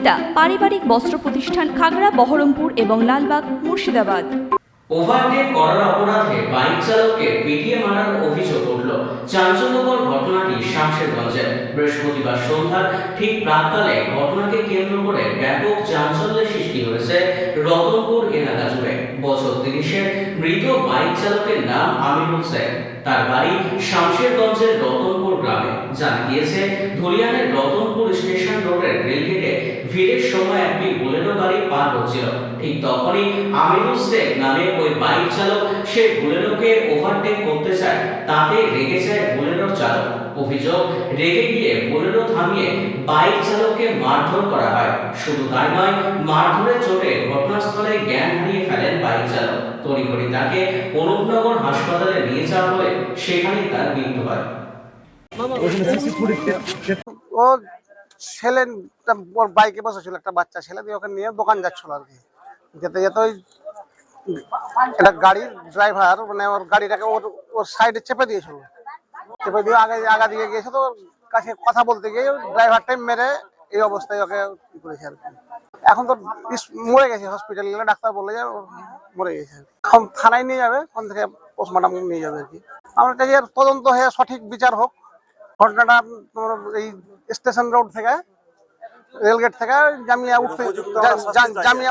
সুনিতা পারিবারিক বস্ত্র প্রতিষ্ঠান, খাগড়া, বহরমপুর এবং লালবাগ, মুর্শিদাবাদ। ওভারটেক করার অপরাধে বাইক চালককে পিটিয়ে মারার অভিযোগ উঠল। চাঞ্চল্যকর ঘটনাটি শামশেরগঞ্জে বৃহস্পতিবার সন্ধ্যার ঠিক প্রাক্কালে ঘটনাকে কেন্দ্র করে ব্যাপক চাঞ্চল্যের সৃষ্টি হয়েছে রতনপুর এলাকা জুড়ে। বছর ৩০-এর মৃত বাইক চালকের নাম আমিরুল শেখ। তার বাড়ি শামশেরগঞ্জের রতনপুর গ্রামে। জানা গিয়েছে, ধুলিয়ানের রতনপুর স্টেশন রোডের রেলগেটে ভিড়ের সময় একটি বোলেরো গাড়ি পার হচ্ছিল। ঠিক তখনই আমিরুল শেখ নামে ওই বাইক চালক সে বোলেরোকে ওভারটেক করতে চায়। তাতে রেগে যায় বোলেরোর চালক। অভিযোগ, রেগে গিয়ে বোলেরো থামিয়ে বাইক চালককে মারধর করা হয়। শুধু তাই নয়, মারধরের চোটে ঘটনাস্থলে জ্ঞান হারিয়ে ফেলেন বাইক চালক। তড়িঘড়ি তাকে অনুপনগর হাসপাতালে নিয়ে যাওয়া হলে সেখানেই তার মৃত্যু হয়। ও ছেলে ওর বাইকে বসেছিল, একটা বাচ্চা ছেলে, দিয়ে ওকে নিয়ে দোকান যাচ্ছিল আর কি। যেতে যেতে ওই একটা গাড়ির ড্রাইভার মানে ওর গাড়িটাকে ওর সাইডে চেপে দিয়েছিল। চেপে দিয়ে আগা দিকে গিয়েছে, তো ওর কাছে কথা বলতে গিয়ে ড্রাইভারটাই মেরে এই অবস্থায় ওকে ই করেছে আর কি। এখন তো মরে গেছে, হসপিটালে গেলে ডাক্তার বলে যে মরে গেছে। এখন থানায় নিয়ে যাবে, ওখান থেকে পোস্টমর্টম নিয়ে যাবে আর কি। আমরা চাই এর তদন্ত হয়ে সঠিক বিচার হোক। ঘটনাটা এই স্টেশন রোড থেকে, রেলগেট থেকে জামিয়া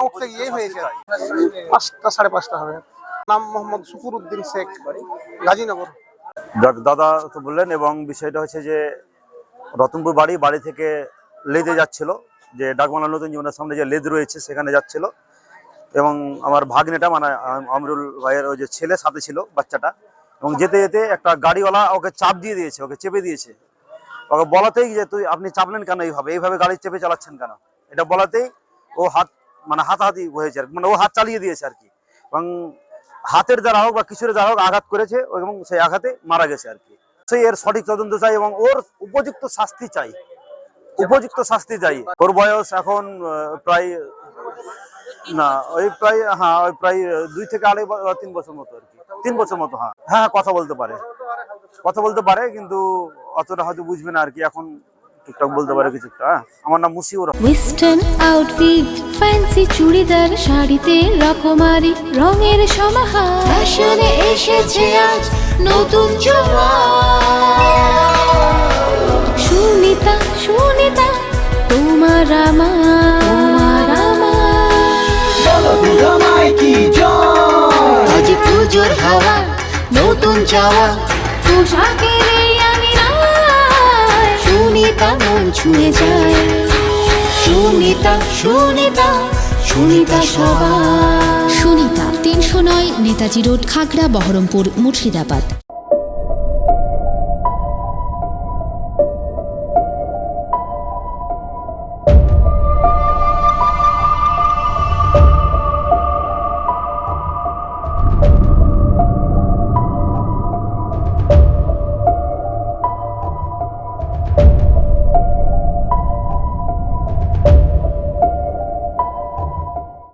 উঠতে গিয়ে হয়েছে। 5টা 5:30 হবে। নাম মোহাম্মদ শুকুর উদ্দিন শেখ, গাজীনগর। দাদা তো বললেন, এবং বিষয়টা হচ্ছে যে রতনপুর বাড়ি থেকে লেদে যাচ্ছিল, যে ডাকবাংলা নতুন জীবনের সামনে যে লেদ রয়েছে সেখানে যাচ্ছিল, এবং আমার ভাগ্নেটা মানে আমিরুল ভাইয়ের ওই যে ছেলে সাথে ছিল, বাচ্চাটা। এবং যেতে যেতে একটা গাড়িওয়ালা ওকে চাপ দিয়ে দিয়েছে, ওকে চেপে দিয়েছে। ওকে বলাতেই যে আপনি চাপলেন কেন, এইভাবে গাড়ি চেপে চালাচ্ছেন কেন, এটা বলাতেই ও হাতাহাতি হয়েছে আর কি। মানে ও হাত চালিয়ে দিয়েছে আর কি, এবং হাতের দ্বারা হোক বা কিছুর দ্বারা হোক আঘাত করেছে, এবং সেই আঘাতে মারা গেছে আর কি। সেই এর সঠিক তদন্ত চাই এবং ওর উপযুক্ত শাস্তি চাই, ওর বয়স এখন প্রায় 2 থেকে 3 বছর মতো আর কি। 3 বছর মতো। হ্যাঁ, কথা বলতে পারে, কিন্তু অতটা হয়তো বুঝবে না আর কি। এখন টুকটাক বলতে পারে কিছুটা। আমার নাম Mushiur. Western outfit, fancy churidar, শাড়িতে রকমারি রঙের সমাহার, ফ্যাশনে এসেছে আজ নতুন সুনিতা তোমার আমার আজ পুজোর হাওয়া, নতুন চাওয়া পোশাকের আমি সুনিতা মন ছুঁয়ে যায়। সুনিতা সবার। সুনিতা 309 নেতাজি রোড, খাগড়া, বহরমপুর, মুর্শিদাবাদ।